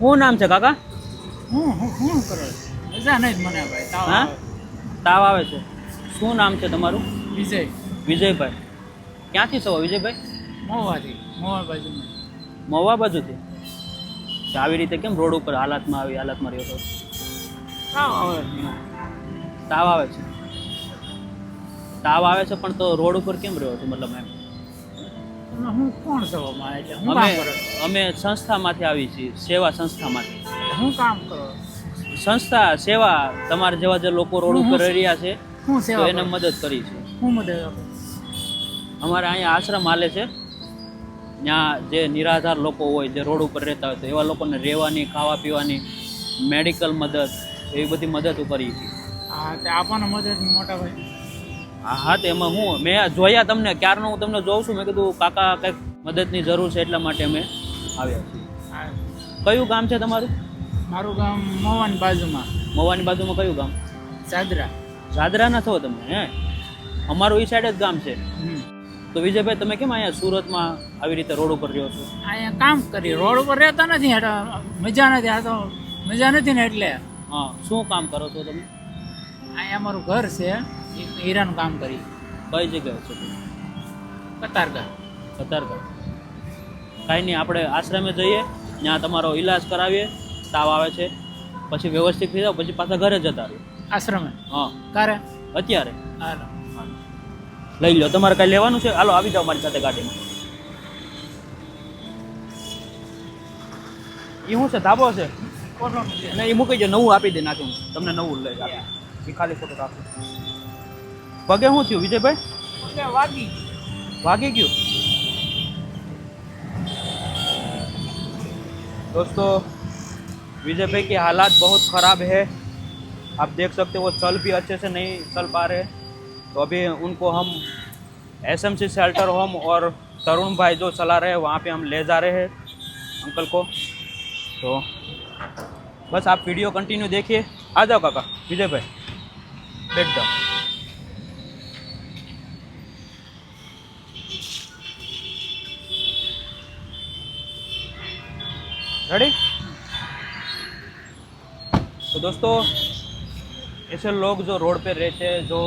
શું નામ છે કાકા? હું કરો મજા નહીં મને ભાઈ તાવ હા? આવે. તાવ આવે છે. શું નામ છે તમારું? વિજય વિજયભાઈ. ક્યાંથી છો વિજયભાઈ? મોવાથી મોવા બાજુમાં મહુવા બાજુથી. તો આવી રીતે કેમ રોડ ઉપર હાલતમાં રહ્યો છો? તાવ આવે તાવ આવે છે. તાવ આવે છે પણ તો રોડ ઉપર કેમ રહ્યો છો મતલબ એમ? તમે હું કોણ છો મારે એટલે હું અમે કામ કરો અમે સંસ્થામાંથી આવી છીએ, સેવા સંસ્થામાંથી. હું કામ કરો સંસ્થા સેવા તમારા જેવા જે લોકો રોડ ઉપર રહી રહ્યા છે હું તો સેવા એને કરું? મદદ કરી છે. હું મદદ આપું? અમારે અહીંયા આશ્રમ હાલે છે. ત્યાં જે નિરાધાર લોકો હોય, જે રોડ ઉપર રહેતા હોય તો એવા લોકોને રહેવાની, ખાવા પીવાની, મેડિકલ મદદ, એવી બધી મદદ કરી છે. હા તે આપવાનો મદદ મોટા ભાઈ. હા તો એમાં હું મેં જોયા તમને ક્યારનો હું તમને જોઉં છું. મેં કીધું કાકા કંઈક મદદની જરૂર છે એટલા માટે અમે આવ્યા છીએ. હા, કયું ગામ છે તમારું? મારું ગામ મોવાની બાજુમાં મવાની બાજુમાં કયું ગામ? ચાદરા. જાદરાના છો તમે? હે, અમારું એ સાઈડ જ ગામ છે. તો વિજયભાઈ તમે કેમ અહીંયા સુરતમાં આવી રીતે રોડ ઉપર રહ્યો છો? અહીંયા કામ કરી રોડ ઉપર રહેતા નથી એટલે મજા નથી. આ તો મજા નથી ને એટલે હા, શું કામ કરો છો તમે? અહીંયા અમારું ઘર છે હીરાનું કામ કરી કઈ જગ્યાએ છો તમે? કતારગા. કતારગામ. કાંઈ નહીં, આપણે આશ્રમે જઈએ, ત્યાં તમારો ઈલાજ કરાવીએ. તાવ આવે છે પછી વ્યવસ્થિત થઈ જાવ, પછી પાછા ઘરે જતા રહો. આશ્રમે હા, કારે અત્યારે હાલો. લઈ લો. તમારે કાંઈ લેવાનું છે? હાલો આવી જાઓ મારી સાથે ગાડીમાં. એ શું છે? ધાબો છે? અને એ મૂકી દે, નવું આપી દે નાખું તમને, નવું લઈ આપી. એ ખાલી ફોટો રાખો. પગે શું થયું વિજયભાઈ? વાગી भागी क्यों? दोस्तों विजय भाई की हालात बहुत ख़राब है. आप देख सकते हो वो चल भी अच्छे से नहीं चल पा रहे. तो अभी उनको हम एसएमसी शेल्टर होम और तरुण भाई जो चला रहे हैं वहाँ पे हम ले जा रहे हैं अंकल को. तो बस आप वीडियो कंटिन्यू देखिए. आ जाओ काका. विजय भाई बैठ जाओ. रेडी? तो दोस्तों ऐसे लोग जो रोड पे रहते हैं, जो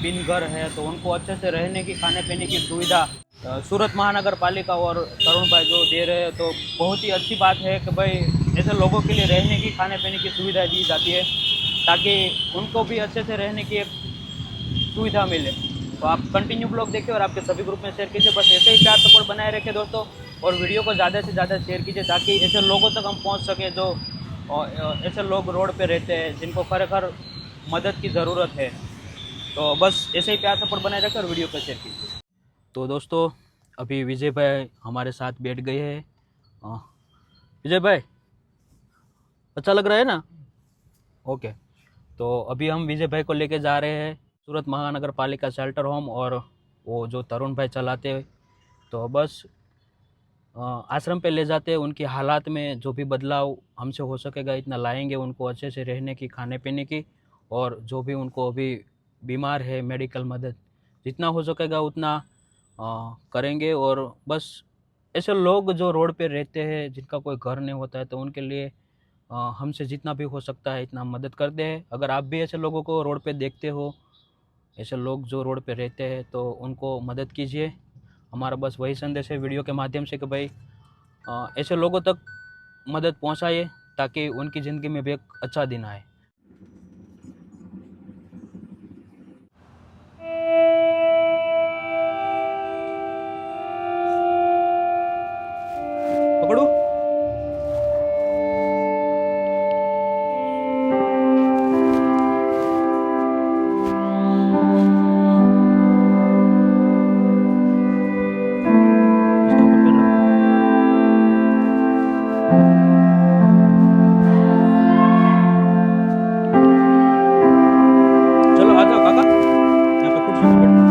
बिन घर है, तो उनको अच्छे से रहने की, खाने पीने की सुविधा सूरत महानगर पालिका और तरुण भाई जो दे रहे हैं, तो बहुत ही अच्छी बात है कि भाई ऐसे लोगों के लिए रहने की, खाने पीने की सुविधा दी जाती है ताकि उनको भी अच्छे से रहने की एक सुविधा मिले. तो आप कंटिन्यू ब्लॉग देखिए और आपके सभी ग्रुप में शेयर कीजिए. बस ऐसे ही प्यार सपोर्ट बनाए रखें दोस्तों, और वीडियो को ज़्यादा से ज़्यादा शेयर कीजिए ताकि ऐसे लोगों तक हम पहुंच सकें जो ऐसे लोग रोड पे रहते हैं, जिनको खरेखर मदद की ज़रूरत है. तो बस ऐसे ही प्यार सपोर्ट बनाए रखें और वीडियो को शेयर कीजिए. तो दोस्तों अभी विजय भाई हमारे साथ बैठ गए हैं. विजय भाई अच्छा लग रहा है ना? ओके. तो अभी हम विजय भाई को लेके जा रहे हैं सूरत महानगर पालिका शेल्टर होम, और वो जो तरुण भाई चलाते हैं, तो बस आश्रम पे ले जाते हैं. उनकी हालात में जो भी बदलाव हमसे हो सकेगा इतना लाएंगे, उनको अच्छे से रहने की, खाने पीने की, और जो भी उनको अभी बीमार है मेडिकल मदद जितना हो सकेगा उतना करेंगे. और बस ऐसे लोग जो रोड पे रहते हैं, जिनका कोई घर नहीं होता है, तो उनके लिए हमसे जितना भी हो सकता है इतना मदद करते हैं. अगर आप भी ऐसे लोगों को रोड पे देखते हो, ऐसे लोग जो रोड पे रहते हैं, तो उनको मदद कीजिए. हमारा बस वही संदेश है वीडियो के माध्यम से कि भाई ऐसे लोगों तक मदद पहुंचाइए ताकि उनकी ज़िंदगी में भी एक अच्छा दिन आए. पकड़ो. चलो आ जाओ काका, यहाँ पे कुर्सी पे बैठो.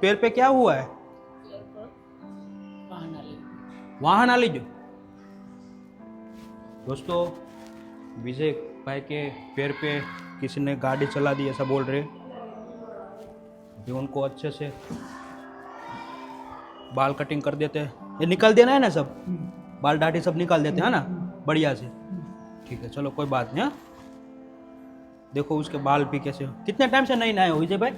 पैर पे क्या हुआ है? वहां ना लीजिए. दोस्तों विजय भाई के पैर पे किसी ने गाड़ी चला दी ऐसा बोल रहे। अभी उनको अच्छे से बाल कटिंग कर देते हैं। ये निकाल देना है ना सब, बाल दाढ़ी सब निकाल देते हैं ना बढ़िया से। ठीक है चलो कोई बात नहीं। हाँ देखो उसके बाल भी कैसे। कितने टाइम से नहीं नहाए हो विजय भाई?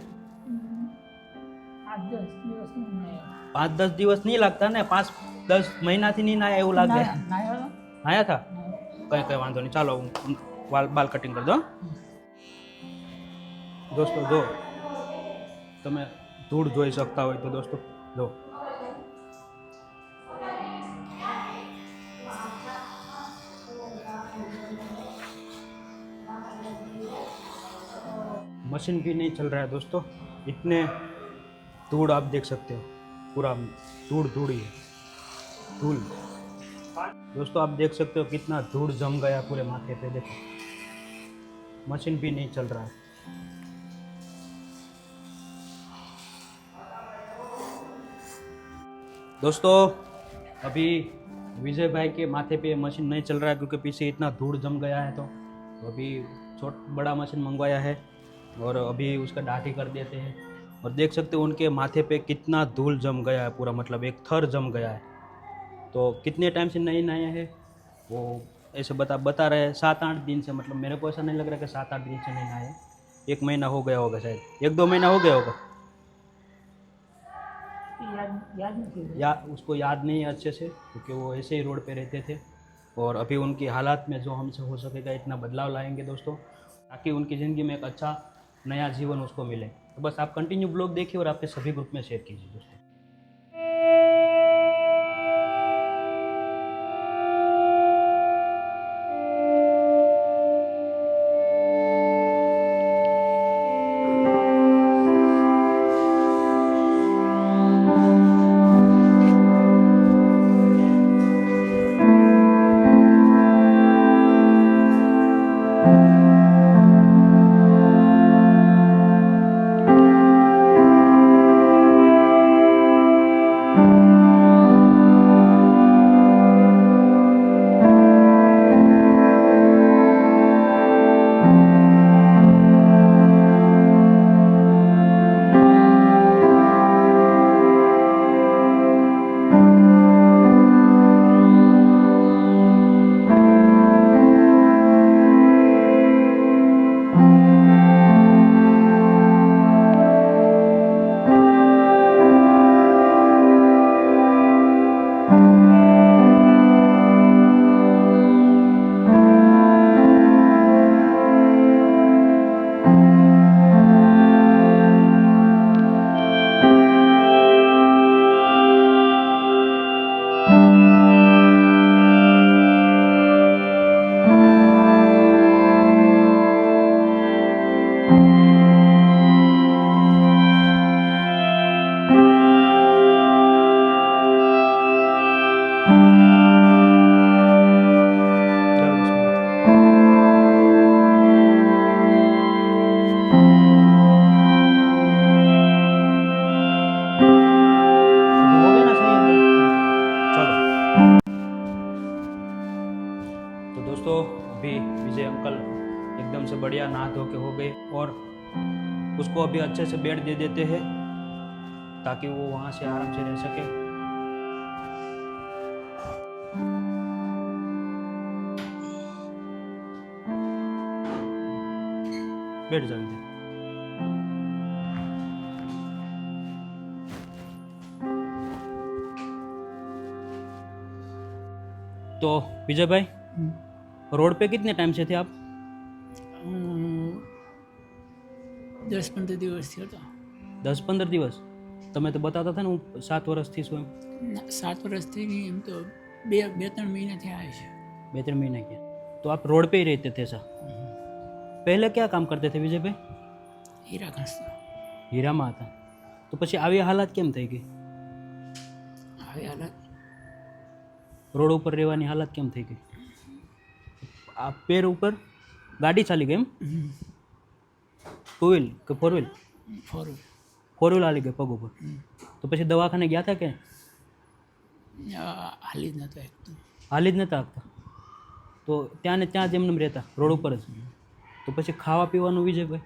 5-10 દિવસ नहीं लगता ने, 5-10 महीना थी नहीं नहाया એવું લાગે। नहाया था કઈ વાંધો નહીં, ચાલો હું બાલ કટિંગ કરી દો। દોસ્તો જો તમે ધૂળ જોઈ શકતા હોય તો દોસ્તો જો मशीन भी नहीं चल रहा है दोस्तों। इतने धूल आप देख सकते हो, पूरा धूल धूल ही है, धूल। दोस्तों आप देख सकते हो कितना धूल जम गया पूरे माथे पे। देखो मशीन भी नहीं चल रहा है। दोस्तों अभी विजय भाई के माथे पे मशीन नहीं चल रहा है क्योंकि पीछे इतना धूल जम गया है। तो अभी बड़ा मशीन मंगवाया है और अभी उसका दाढ़ी कर देते हैं। और देख सकते हो उनके माथे पे कितना धूल जम गया है, पूरा मतलब एक थर जम गया है। तो कितने टाइम से नहीं नहाया है वो ऐसे बता रहे हैं 7-8 दिन से। मतलब मेरे को ऐसा नहीं लग रहा कि 7-8 दिन से नहीं नहाया, 1 महीना हो गया होगा शायद, 1-2 महीना हो गया होगा। या उसको याद नहीं है अच्छे से क्योंकि वो ऐसे ही रोड पे रहते थे। और अभी उनकी हालात में जो हमसे हो सकेगा इतना बदलाव लाएंगे दोस्तों, ताकि उनकी ज़िंदगी में एक अच्छा नया जीवन उसको मिले। तो बस आप कंटिन्यू ब्लॉग देखिए और आपके सभी ग्रुप में शेयर कीजिए दोस्तों। दोस्तों अभी विजय अंकल एकदम से बढ़िया नहा धो के हो गए और उसको अभी अच्छे से बेड दे देते हैं ताकि वो वहाँ से आराम से रह सके। बैठ जाओ इधर। तो विजय भाई रोड पे कितने टाइम से थे आप? 10-15 દિવસ થયો હતો। 10-15 દિવસ? તમે તો બતાતા હતા ને હું 7 વર્ષથી છું એમ। 7 વર્ષથી નહીં, એમ તો 2-3 મહિના થયા છે। 2-3 महीने के। तो आप रोड पे ही रहते थे सर? पहले क्या काम करते थे विजय भाई? હીરા ઘસતા। હીરામાં હતા તો પછી આવી હાલત કેમ થઈ ગઈ? આવી હાલત રોડ ઉપર રહેવાની હાલત કેમ થઈ ગઈ? આ પેર ઉપર ગાડી ચાલી ગઈ એમ? 2 व्हील કે 4 व्हील? 4 व्हील હાલી ગઈ પગ ઉપર। તો પછી દવાખાને ગયા હતા કે? હાલી જ નહોતો એકદમ। હાલી જ નહોતા આપતા? તો ત્યાં ને ત્યાં જ એમને રહેતા રોડ ઉપર જ. તો પછી ખાવા પીવાનું વિજયભાઈ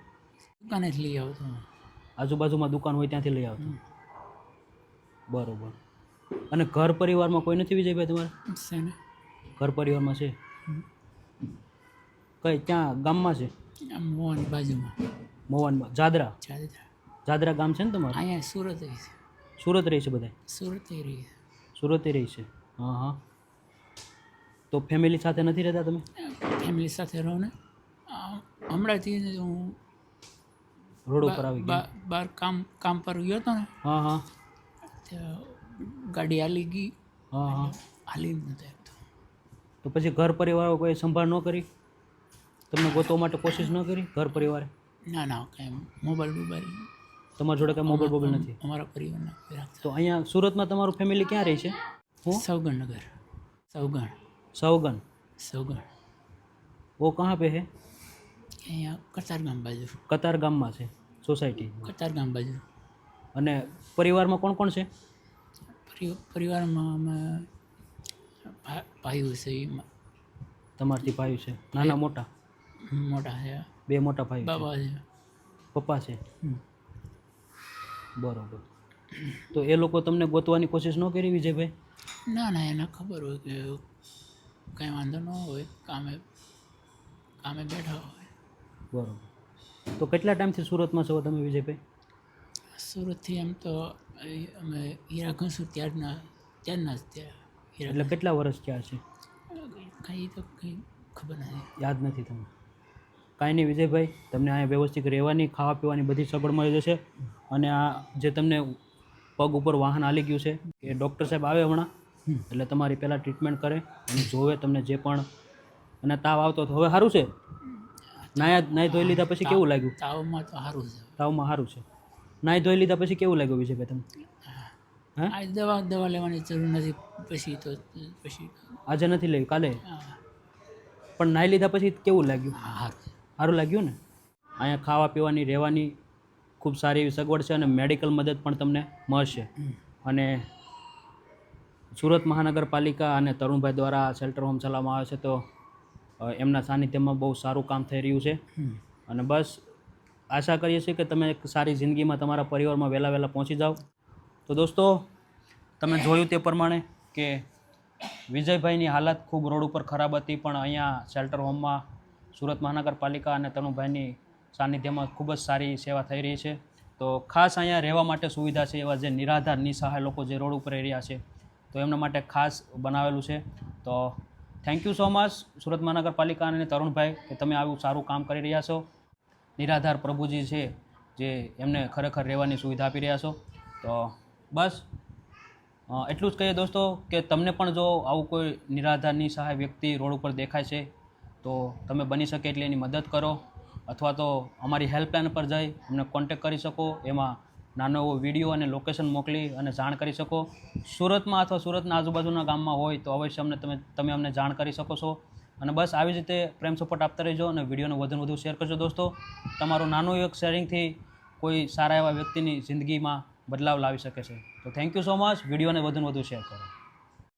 દુકાને જ લઈ આવતો. આજુબાજુમાં દુકાન હોય ત્યાંથી લઈ આવતા. બરોબર. અને ઘર પરિવારમાં કોઈ નથી વિજયભાઈ તમારે? છે ને ઘર પરિવારમાં છે? કઈ ત્યાં ગામમાં છે? આમ મોવાની બાજુમાં મોવાનમાં જાદરા? ચાદરા જાદરા ગામ છે ને તમારે? અહીંયા સુરત રહી છે. સુરત રહી છે બધા? સુરત રહી છે. સુરતે રહી છે. હા હા. તો ફેમિલી સાથે નથી રહેતા તમે? ફેમિલી સાથે રહું ને. હમણાંથી જ હું રોડ ઉપર આવી ગયા? બહાર કામ પર ગયો હતો ને, હા હા ત્યાં ગાડી હાલી ગઈ. હા હા. હાલી જ નહોતો એકતો. તો પછી ઘર પરિવારો કોઈ સંભાળ ન કરી? તમને ગોતવા માટે કોશિશ ન કરી ઘર પરિવારે? ના ના, કાંઈ મોબાઈલ તમારી જોડે કાંઈ મોબાઈલ નથી? અમારા પરિવારના કોઈ રાખતા. તો અહીંયા સુરતમાં તમારું ફેમિલી ક્યાં રહે છે? હું સૌગણનગર. સૌગન. સૌગણ वो कहाँ पे है? અહીંયા કતારગામ બાજુ. કતારગામમાં છે સોસાયટી. કતારગામ બાજુ. અને પરિવારમાં કોણ કોણ છે? પરિવારમાં અમે ભાઈઓ છે. તમારથી ભાઈ છે? નાના મોટા? મોટા છે. 2 મોટા ભાઈ છે. બાબા છે. પપ્પા છે? બરોબર. તો એ લોકો તમને ગોતવાની કોશિશ ન કરી વિજયભાઈ? ના ના, એને ખબર હોય કે કાંઈ વાંધો ન હોય, કામે બેઠા હોય. બરોબર. તો કેટલા ટાઈમથી સુરતમાં છો તમે વિજયભાઈ? સુરતથી એમ તો અમે હીરા ઘસું ત્યારના જ ત્યાં. એટલે કેટલા વર્ષ થયા છે? કંઈ તો કંઈ ખબર નથી. યાદ નથી તમને? કાંઈ નહીં વિજયભાઈ, તમને અહીંયા વ્યવસ્થિત રહેવાની ખાવા પીવાની બધી સગવડ મળી જશે. અને આ જે તમને પગ ઉપર વાહન હાલી ગયું છે એ ડૉક્ટર સાહેબ આવે હમણાં, એટલે તમારી પહેલાં ટ્રીટમેન્ટ કરે અને જોવે તમને જે પણ. અને તાવ આવતો તો હવે સારું છે? નાહી ધોઈ લીધા પછી કેવું લાગ્યું? તાવમાં તો સારું છે. તાવમાં સારું છે. નાહી ધોઈ લીધા પછી કેવું લાગ્યું વિજયભાઈ તમને? હા, આ દવા લેવાની જરૂર નથી. પછી આજે નથી લેવી, કાલે? હા, પણ નાહી લીધા પછી કેવું લાગ્યું? સારું. સારું લાગ્યું ને? અહીંયા ખાવા પીવાની રહેવાની ખૂબ સારી એવી સગવડ છે અને મેડિકલ મદદ પણ તમને મળશે. અને સુરત મહાનગરપાલિકા અને તરુણભાઈ દ્વારા શેલ્ટર હોમ ચલાવવામાં આવે છે, તો એમના સાનિધ્યમાં બહુ સારું કામ થઈ રહ્યું છે. અને બસ આશા કરીએ છીએ કે તમે એક સારી જિંદગીમાં તમારા પરિવારમાં વહેલા પહોંચી જાઓ. તો દોસ્તો, તમે જોયું તે પ્રમાણે કે વિજયભાઈની હાલત ખૂબ રોડ ઉપર ખરાબ હતી, પણ અહીંયા શેલ્ટર હોમમાં સુરત મહાનગરપાલિકા અને તરુણભાઈની સાનિધ્યમાં ખૂબ જ સારી સેવા થઈ રહી છે. તો ખાસ અહીંયા રહેવા માટે સુવિધા છે. એવા જે નિરાધાર નિસહાય લોકો જે રોડ ઉપર રહી રહ્યા છે, તો એમના માટે ખાસ બનાવેલું છે. તો thank you so much Surat મહાનગરપાલિકા અને તરુણભાઈ કે તમે આવું સારું કામ કરી રહ્યા છો. નિરાધાર પ્રભુજી છે જે એમને ખરેખર રહેવાની સુવિધા આપી રહ્યા છો. તો બસ એટલું જ કહીએ દોસ્તો કે તમને પણ જો આવું કોઈ નિરાધાર નિસહાય વ્યક્તિ રોડ ઉપર દેખાય છે તો તમે બની શકે એટલી એની મદદ કરો, અથવા તો અમારી હેલ્પલાઇન પર જઈ અમને કોન્ટેક કરી શકો. એમાં નાનો એવો વિડીયો અને લોકેશન મોકલી અને જાણ કરી શકો. સુરતમાં અથવા સુરતના આજુબાજુના ગામમાં હોય તો અવશ્ય તમે અમને જાણ કરી શકો છો. અને બસ આવી જ રીતે પ્રેમ સપોર્ટ આપતા રહેજો અને વિડીયોને વધુ શેર કરજો દોસ્તો. તમારું નાનું એક શેરિંગથી કોઈ સારા એવા વ્યક્તિની જિંદગીમાં બદલાવ લાવી શકે છે. તો થેન્ક યુ સો મચ. વિડીયોને વધુ શેર કરો.